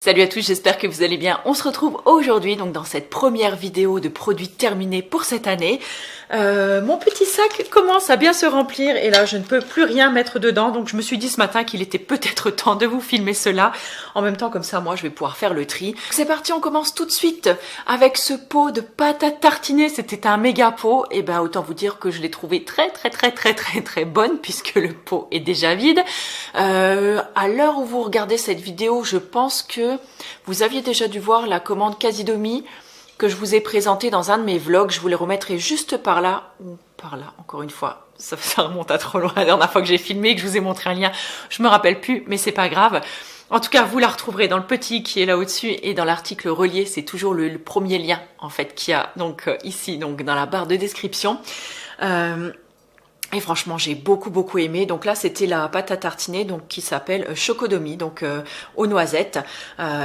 Salut à tous, j'espère que vous allez bien. On se retrouve aujourd'hui donc dans cette première vidéo de produits terminés pour cette année. Mon petit sac commence à bien se remplir et là je ne peux plus rien mettre dedans, donc je me suis dit ce matin qu'il était peut-être temps de vous filmer cela. En même temps, comme ça moi je vais pouvoir faire le tri. C'est parti, on commence tout de suite avec ce pot de pâte à tartiner. C'était un méga pot, et ben autant vous dire que je l'ai trouvé très bonne puisque le pot est déjà vide. À l'heure où vous regardez cette vidéo, je pense que vous aviez déjà dû voir la commande Casidomi que je vous ai présentée dans un de mes vlogs. Je vous les remettrai juste par là, ou par là, encore une fois. Ça remonte à trop loin. La dernière fois que j'ai filmé et que je vous ai montré un lien, je me rappelle plus, mais c'est pas grave. En tout cas, vous la retrouverez dans le petit qui est là au-dessus et dans l'article relié. C'est toujours le premier lien, en fait, qu'il y a donc ici, donc dans la barre de description. Et franchement, j'ai beaucoup aimé. Donc là, c'était la pâte à tartiner donc qui s'appelle Chocodomi, donc aux noisettes,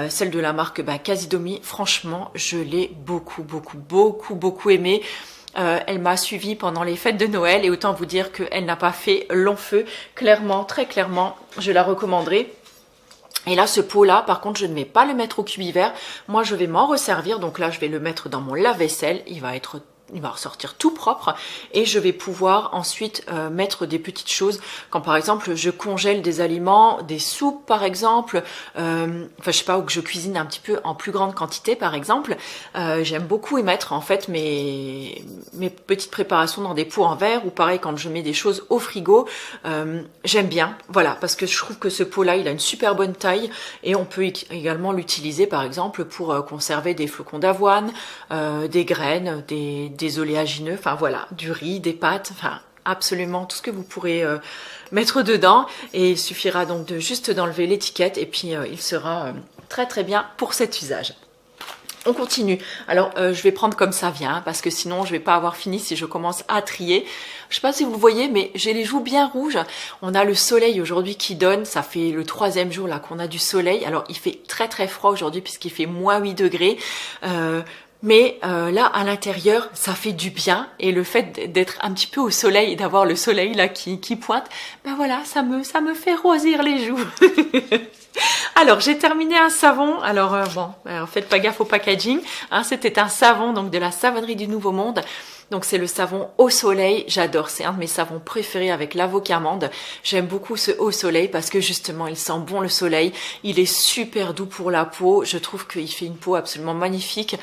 celle de la marque Casidomi. Franchement, je l'ai beaucoup aimé. Elle m'a suivi pendant les fêtes de Noël et autant vous dire qu'elle n'a pas fait long feu. Clairement, très clairement, je la recommanderais. Et là, ce pot-là, par contre, je ne vais pas le mettre au cuivre. Moi, je vais m'en resservir. Donc là, je vais le mettre dans mon lave-vaisselle. Il va ressortir tout propre et je vais pouvoir ensuite mettre des petites choses quand par exemple je congèle des aliments, des soupes par exemple, enfin je sais pas, ou que je cuisine un petit peu en plus grande quantité par exemple. J'aime beaucoup y mettre en fait mes petites préparations dans des pots en verre, ou pareil quand je mets des choses au frigo, j'aime bien, voilà, parce que je trouve que ce pot là il a une super bonne taille et on peut également l'utiliser par exemple pour conserver des flocons d'avoine, des graines, des oléagineux, enfin voilà, du riz, des pâtes, enfin absolument tout ce que vous pourrez mettre dedans, et il suffira donc de juste d'enlever l'étiquette et puis il sera très bien pour cet usage. On continue. Alors je vais prendre comme ça vient parce que sinon je vais pas avoir fini si je commence à trier. Je sais pas si vous voyez, mais j'ai les joues bien rouges. On a le soleil aujourd'hui qui donne. Ça fait le 3e jour là qu'on a du soleil. Alors il fait très froid aujourd'hui puisqu'il fait -8 degrés. Mais là, à l'intérieur, ça fait du bien. Et le fait d'être un petit peu au soleil et d'avoir le soleil là qui pointe, ben voilà, ça me fait rosir les joues. Alors, j'ai terminé un savon. Alors, faites pas gaffe au packaging. Hein, c'était un savon donc de la savonnerie du Nouveau Monde. Donc, c'est le savon au soleil. J'adore. C'est un de mes savons préférés avec l'avocat amande. J'aime beaucoup ce au soleil parce que justement, il sent bon le soleil. Il est super doux pour la peau. Je trouve qu'il fait une peau absolument magnifique.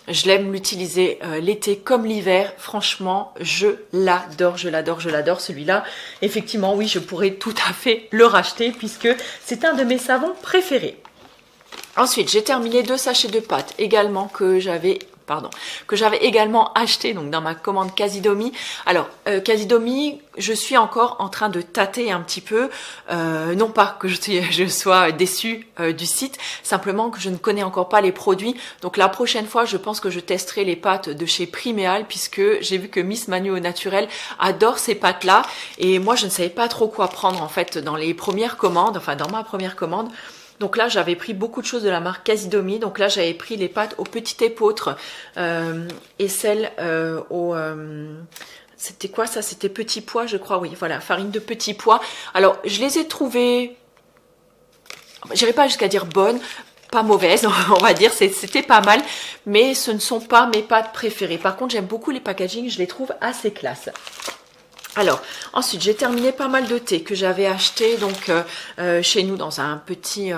Je l'aime l'utiliser l'été comme l'hiver. Franchement, je l'adore celui-là. Effectivement, oui, je pourrais tout à fait le racheter puisque c'est un de mes savons préférés. Ensuite, j'ai terminé 2 sachets de pâtes également que j'avais également acheté donc dans ma commande Casidomi. Alors Casidomi, je suis encore en train de tâter un petit peu, non pas que je sois déçue du site, simplement que je ne connais encore pas les produits. Donc la prochaine fois, je pense que je testerai les pâtes de chez Priméal puisque j'ai vu que Miss Manu au naturel adore ces pâtes là et moi je ne savais pas trop quoi prendre en fait dans les premières commandes, enfin dans ma première commande. Donc là, j'avais pris beaucoup de choses de la marque Casidomi. Donc là, j'avais pris les pâtes au petit épeautre et celles au... c'était quoi ça? C'était petit pois, je crois, oui. Voilà, farine de petit pois. Alors, je les ai trouvées... J'irai pas jusqu'à dire bonnes, pas mauvaises, on va dire. C'était pas mal, mais ce ne sont pas mes pâtes préférées. Par contre, j'aime beaucoup les packaging. Je les trouve assez classe. Alors, ensuite, j'ai terminé pas mal de thé que j'avais acheté donc chez nous dans un petit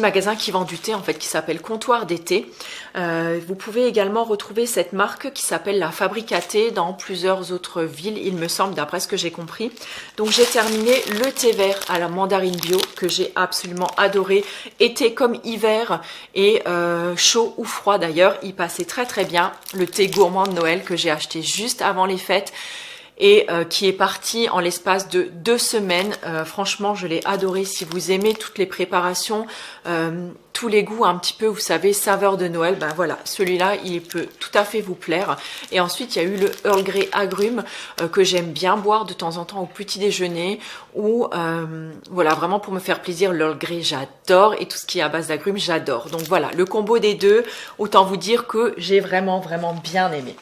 magasin qui vend du thé en fait, qui s'appelle Comptoir des thés. Vous pouvez également retrouver cette marque qui s'appelle la Fabrique à thé dans plusieurs autres villes, il me semble, d'après ce que j'ai compris. Donc j'ai terminé le thé vert à la mandarine bio que j'ai absolument adoré, été comme hiver et chaud ou froid d'ailleurs, il passait très bien. Le thé gourmand de Noël que j'ai acheté juste avant les fêtes et qui est parti en l'espace de 2 semaines. Franchement, je l'ai adoré. Si vous aimez toutes les préparations, tous les goûts un petit peu, vous savez, saveur de Noël, ben voilà, celui-là, il peut tout à fait vous plaire. Et ensuite, il y a eu le Earl Grey agrumes que j'aime bien boire de temps en temps au petit déjeuner ou voilà, vraiment pour me faire plaisir. L'Earl Grey, j'adore, et tout ce qui est à base d'agrumes, j'adore. Donc voilà, le combo des deux, autant vous dire que j'ai vraiment bien aimé.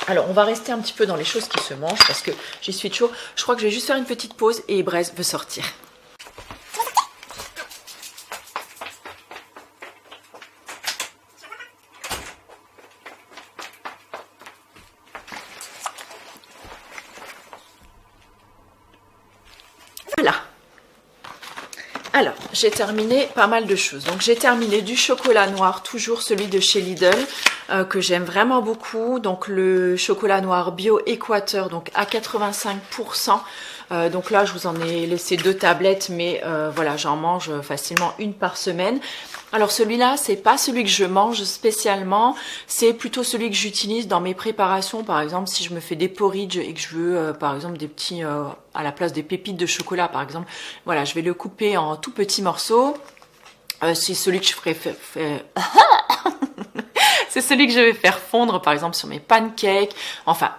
Alors, on va rester un petit peu dans les choses qui se mangent parce que j'y suis chaud. Je crois que je vais juste faire une petite pause et Braise veut sortir. Alors, j'ai terminé pas mal de choses. Donc, j'ai terminé du chocolat noir, toujours celui de chez Lidl, que j'aime vraiment beaucoup. Donc, le chocolat noir bio Équateur, donc à 85%. Donc là, je vous en ai laissé 2 tablettes, mais voilà, j'en mange facilement une par semaine. Alors celui-là, c'est pas celui que je mange spécialement, c'est plutôt celui que j'utilise dans mes préparations. Par exemple, si je me fais des porridge et que je veux, par exemple, des petits, à la place des pépites de chocolat, par exemple, voilà, je vais le couper en tout petits morceaux. C'est celui que je ferai c'est celui que je vais faire fondre, par exemple, sur mes pancakes. Enfin,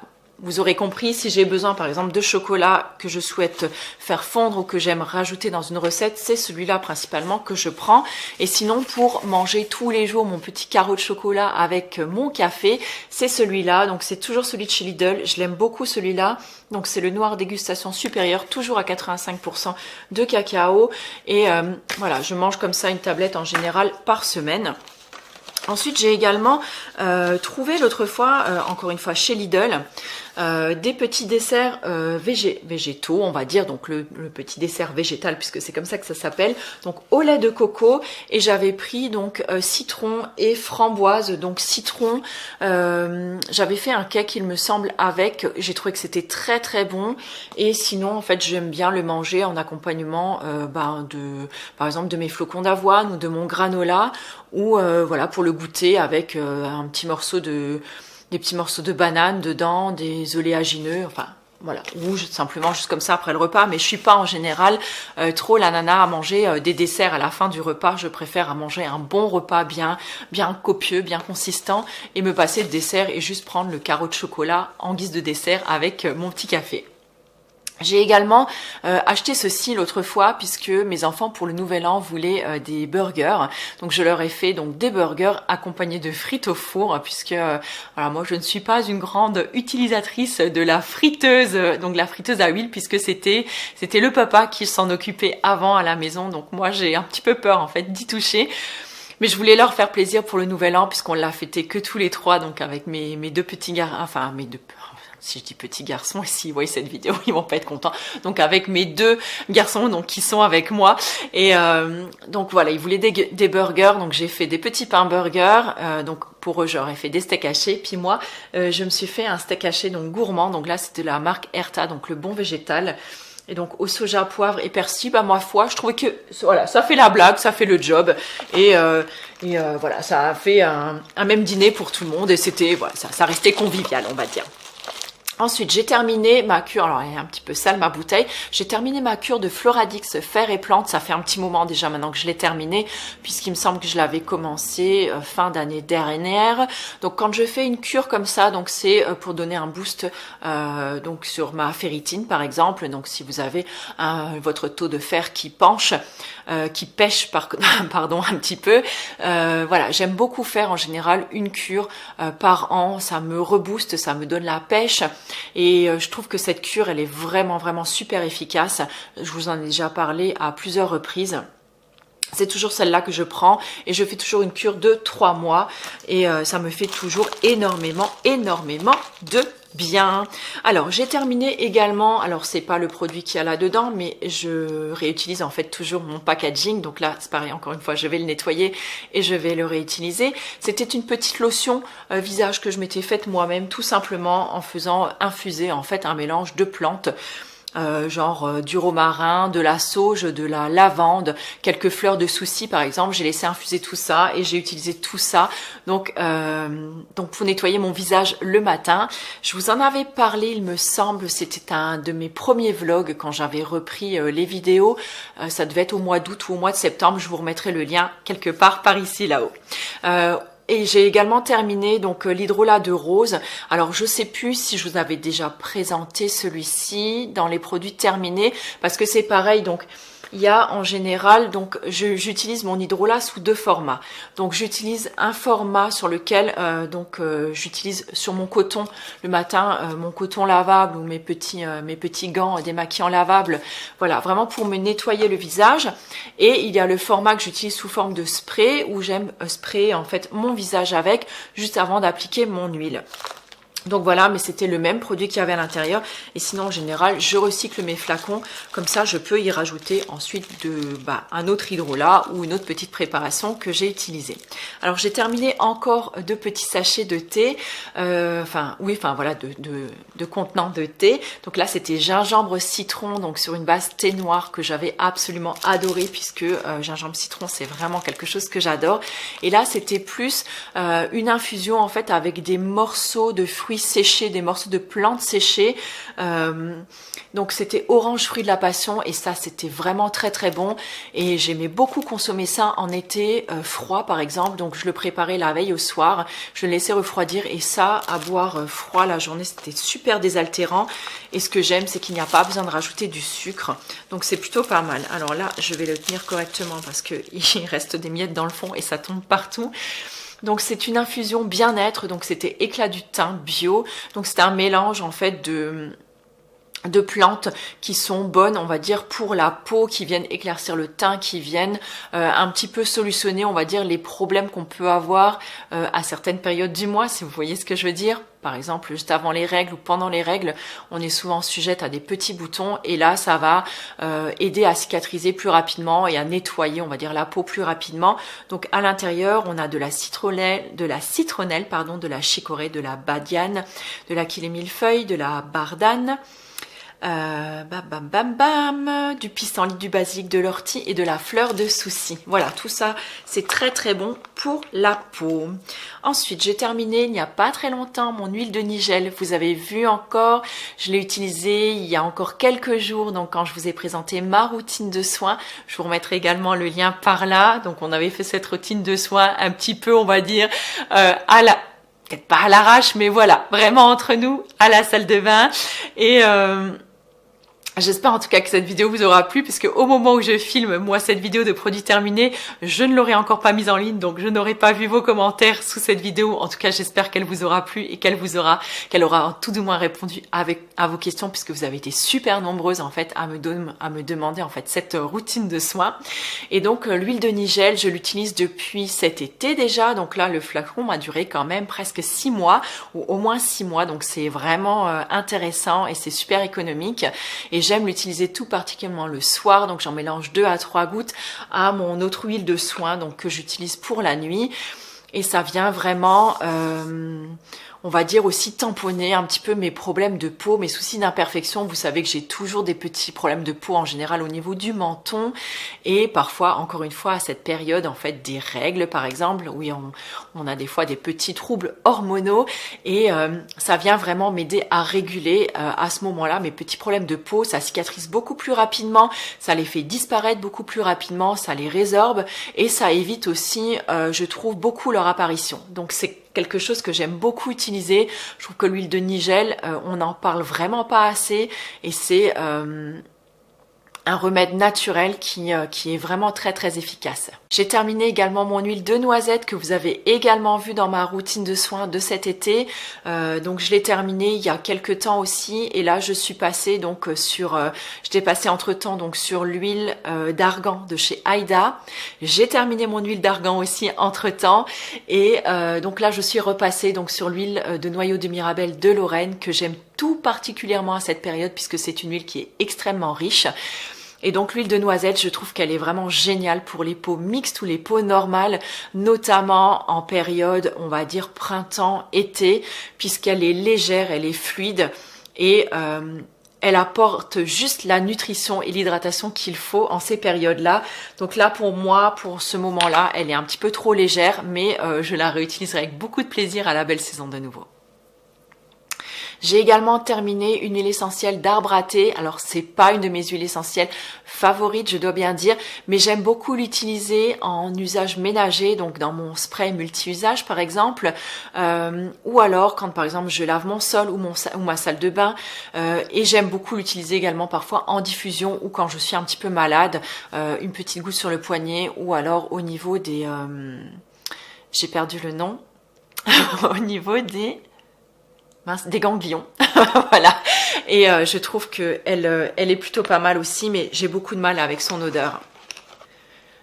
vous aurez compris, si j'ai besoin par exemple de chocolat que je souhaite faire fondre ou que j'aime rajouter dans une recette, c'est celui-là principalement que je prends. Et sinon, pour manger tous les jours mon petit carreau de chocolat avec mon café, c'est celui-là. Donc c'est toujours celui de chez Lidl, je l'aime beaucoup celui-là. Donc c'est le noir dégustation supérieure, toujours à 85% de cacao. Et voilà, je mange comme ça une tablette en général par semaine. Ensuite, j'ai également trouvé l'autre fois, encore une fois chez Lidl, des petits desserts végétaux, on va dire, donc le petit dessert végétal puisque c'est comme ça que ça s'appelle, donc au lait de coco, et j'avais pris donc citron et framboise. Donc citron, j'avais fait un cake il me semble avec, j'ai trouvé que c'était très très bon, et sinon en fait j'aime bien le manger en accompagnement par exemple de mes flocons d'avoine ou de mon granola, ou voilà, pour le goûter avec un petit morceau des petits morceaux de banane dedans, des oléagineux, enfin voilà, ou simplement juste comme ça après le repas. Mais je suis pas en général trop la nana à manger des desserts à la fin du repas. Je préfère à manger un bon repas bien copieux, bien consistant, et me passer de dessert et juste prendre le carreau de chocolat en guise de dessert avec mon petit café. J'ai également acheté ceci l'autre fois puisque mes enfants pour le nouvel an voulaient des burgers. Donc je leur ai fait donc des burgers accompagnés de frites au four, puisque voilà, moi je ne suis pas une grande utilisatrice de la friteuse, donc la friteuse à huile, puisque c'était le papa qui s'en occupait avant à la maison. Donc moi j'ai un petit peu peur en fait d'y toucher. Mais je voulais leur faire plaisir pour le nouvel an puisqu'on l'a fêté que tous les trois, donc avec mes deux petits garçons, enfin mes deux... Si je dis petits garçons, et s'ils voient cette vidéo, ils vont pas être contents. Donc avec mes 2 garçons donc qui sont avec moi. Et donc voilà, ils voulaient des burgers. Donc j'ai fait des petits pains burgers. Donc pour eux, j'aurais fait des steaks hachés. Puis moi, je me suis fait un steak haché donc gourmand. Donc là, c'était de la marque Herta, donc le bon végétal. Et donc au soja, poivre et persil, bah ma foi, je trouvais que voilà, ça fait la blague, ça fait le job. Et voilà, ça a fait un même dîner pour tout le monde. Et c'était voilà, ça restait convivial, on va dire. Ensuite, j'ai terminé ma cure, alors elle est un petit peu sale ma bouteille, j'ai terminé ma cure de Floradix fer et plantes. Ça fait un petit moment déjà maintenant que je l'ai terminée, puisqu'il me semble que je l'avais commencé fin d'année dernière. Donc quand je fais une cure comme ça, donc c'est pour donner un boost donc sur ma ferritine par exemple. Donc si vous avez votre taux de fer qui penche, qui pêche pardon un petit peu, voilà, j'aime beaucoup faire en général une cure par an. Ça me rebooste, ça me donne la pêche. Et je trouve que cette cure, elle est vraiment super efficace. Je vous en ai déjà parlé à plusieurs reprises. C'est toujours celle-là que je prends et je fais toujours une cure de 3 mois et ça me fait toujours énormément de bien. Alors j'ai terminé également, alors c'est pas le produit qu'il y a là-dedans, mais je réutilise en fait toujours mon packaging. Donc là c'est pareil, encore une fois je vais le nettoyer et je vais le réutiliser. C'était une petite lotion visage que je m'étais faite moi-même, tout simplement en faisant infuser en fait un mélange de plantes. Genre du romarin, de la sauge, de la lavande, quelques fleurs de souci par exemple. J'ai laissé infuser tout ça et j'ai utilisé tout ça donc pour nettoyer mon visage le matin. Je vous en avais parlé, il me semble, c'était un de mes premiers vlogs quand j'avais repris les vidéos. Ça devait être au mois d'août ou au mois de septembre. Je vous remettrai le lien quelque part par ici là-haut. Et j'ai également terminé donc l'hydrolat de rose. Alors je sais plus si je vous avais déjà présenté celui-ci dans les produits terminés, parce que c'est pareil. Donc il y a en général, donc j'utilise mon hydrolat sous 2 formats. Donc j'utilise un format sur lequel j'utilise sur mon coton le matin, mon coton lavable ou mes petits gants démaquillants lavables. Voilà, vraiment pour me nettoyer le visage. Et il y a le format que j'utilise sous forme de spray, où j'aime sprayer en fait mon visage avec juste avant d'appliquer mon huile. Donc voilà, mais c'était le même produit qu'il y avait à l'intérieur. Et sinon, en général, je recycle mes flacons. Comme ça, je peux y rajouter ensuite un autre hydrolat ou une autre petite préparation que j'ai utilisée. Alors, j'ai terminé encore 2 petits sachets de thé. Voilà, de contenants de thé. Donc là, c'était gingembre citron, donc sur une base thé noir que j'avais absolument adoré puisque gingembre citron, c'est vraiment quelque chose que j'adore. Et là, c'était plus une infusion en fait avec des morceaux de fruits séchés, des morceaux de plantes séchées. Donc c'était orange fruit de la passion et ça c'était vraiment très très bon et j'aimais beaucoup consommer ça en été froid par exemple. Donc je le préparais la veille au soir, je le laissais refroidir et ça à boire froid la journée c'était super désaltérant. Et ce que j'aime c'est qu'il n'y a pas besoin de rajouter du sucre, donc c'est plutôt pas mal. Alors là je vais le tenir correctement parce que il reste des miettes dans le fond et ça tombe partout. Donc c'est une infusion bien-être, donc c'était éclat du thym bio, donc c'était un mélange en fait de plantes qui sont bonnes, on va dire, pour la peau, qui viennent éclaircir le teint, qui viennent un petit peu solutionner, on va dire, les problèmes qu'on peut avoir à certaines périodes du mois, si vous voyez ce que je veux dire. Par exemple, juste avant les règles ou pendant les règles, on est souvent sujette à des petits boutons et là, ça va aider à cicatriser plus rapidement et à nettoyer, on va dire, la peau plus rapidement. Donc, à l'intérieur, on a de la citronnelle, de la chicorée, de la badiane, de la millefeuille, de la bardane, du pissenlit, du basilic, de l'ortie et de la fleur de souci. Voilà, tout ça, c'est très très bon pour la peau. Ensuite, j'ai terminé il n'y a pas très longtemps mon huile de nigel. Vous avez vu encore, je l'ai utilisée il y a encore quelques jours, donc quand je vous ai présenté ma routine de soins. Je vous remettrai également le lien par là. Donc on avait fait cette routine de soins un petit peu, on va dire, peut-être pas à l'arrache, mais voilà, vraiment entre nous, à la salle de bain. Et j'espère en tout cas que cette vidéo vous aura plu puisque au moment où je filme moi cette vidéo de produits terminés, je ne l'aurai encore pas mise en ligne donc je n'aurai pas vu vos commentaires sous cette vidéo. En tout cas, j'espère qu'elle vous aura plu et qu'elle aura tout du moins répondu à vos questions puisque vous avez été super nombreuses en fait à me demander en fait cette routine de soins. Et donc l'huile de nigel, je l'utilise depuis cet été déjà. Donc là, le flacon m'a duré quand même presque 6 mois ou au moins 6 mois. Donc c'est vraiment intéressant et c'est super économique. Et j'aime l'utiliser tout particulièrement le soir, donc j'en mélange 2 à 3 gouttes à mon autre huile de soin donc que j'utilise pour la nuit. Et ça vient vraiment, on va dire aussi tamponner un petit peu mes problèmes de peau, mes soucis d'imperfection. Vous savez que j'ai toujours des petits problèmes de peau en général au niveau du menton et parfois, encore une fois, à cette période en fait des règles par exemple, oui on a des fois des petits troubles hormonaux et ça vient vraiment m'aider à réguler à ce moment-là mes petits problèmes de peau. Ça cicatrise beaucoup plus rapidement, ça les fait disparaître beaucoup plus rapidement, ça les résorbe et ça évite aussi, je trouve, beaucoup leur apparition. Donc c'est quelque chose que j'aime beaucoup utiliser. Je trouve que l'huile de nigel, on n'en parle vraiment pas assez et c'est un remède naturel qui est vraiment très très efficace. J'ai terminé également mon huile de noisette que vous avez également vu dans ma routine de soins de cet été. Donc je l'ai terminée il y a quelques temps aussi et là je suis passée donc j'étais passée entre temps donc sur l'huile d'argan de chez Aïda. J'ai terminé mon huile d'argan aussi entre temps et donc là je suis repassée donc sur l'huile de noyau de Mirabelle de Lorraine que j'aime tout particulièrement à cette période puisque c'est une huile qui est extrêmement riche. Et donc l'huile de noisette, je trouve qu'elle est vraiment géniale pour les peaux mixtes ou les peaux normales, notamment en période, on va dire printemps-été, puisqu'elle est légère, elle est fluide et elle apporte juste la nutrition et l'hydratation qu'il faut en ces périodes-là. Donc là, pour moi, pour ce moment-là, elle est un petit peu trop légère, mais je la réutiliserai avec beaucoup de plaisir à la belle saison de nouveau. J'ai également terminé une huile essentielle d'arbre à thé. Alors c'est pas une de mes huiles essentielles favorites, je dois bien dire, mais j'aime beaucoup l'utiliser en usage ménager, donc dans mon spray multi-usage par exemple, ou alors quand par exemple je lave mon sol ou ma salle de bain, et j'aime beaucoup l'utiliser également parfois en diffusion ou quand je suis un petit peu malade, une petite goutte sur le poignet ou alors au niveau des... j'ai perdu le nom, au niveau des ganglions. Voilà. Et je trouve que elle est plutôt pas mal aussi, mais j'ai beaucoup de mal avec son odeur.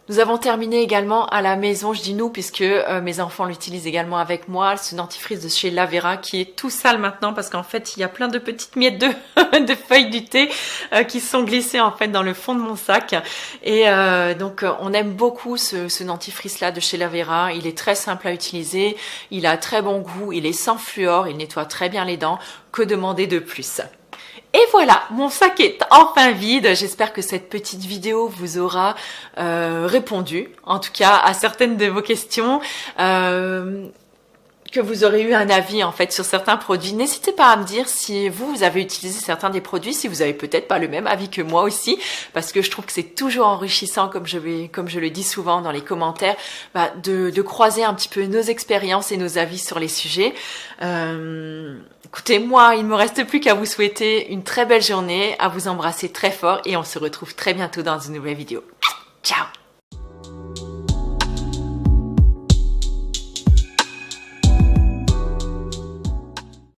Nous avons terminé également à la maison, je dis nous puisque mes enfants l'utilisent également avec moi, ce dentifrice de chez Lavera qui est tout sale maintenant parce qu'en fait il y a plein de petites miettes de, de feuilles du thé qui sont glissées en fait dans le fond de mon sac. Et donc on aime beaucoup ce dentifrice là de chez Lavera, il est très simple à utiliser, il a très bon goût, il est sans fluor, il nettoie très bien les dents, que demander de plus? Et voilà, mon sac est enfin vide. J'espère que cette petite vidéo vous aura répondu, en tout cas à certaines de vos questions, que vous aurez eu un avis en fait sur certains produits. N'hésitez pas à me dire si vous avez utilisé certains des produits, si vous avez peut-être pas le même avis que moi aussi, parce que je trouve que c'est toujours enrichissant, comme je le dis souvent dans les commentaires, de croiser un petit peu nos expériences et nos avis sur les sujets. Écoutez, moi, il ne me reste plus qu'à vous souhaiter une très belle journée, à vous embrasser très fort et on se retrouve très bientôt dans une nouvelle vidéo. Ciao!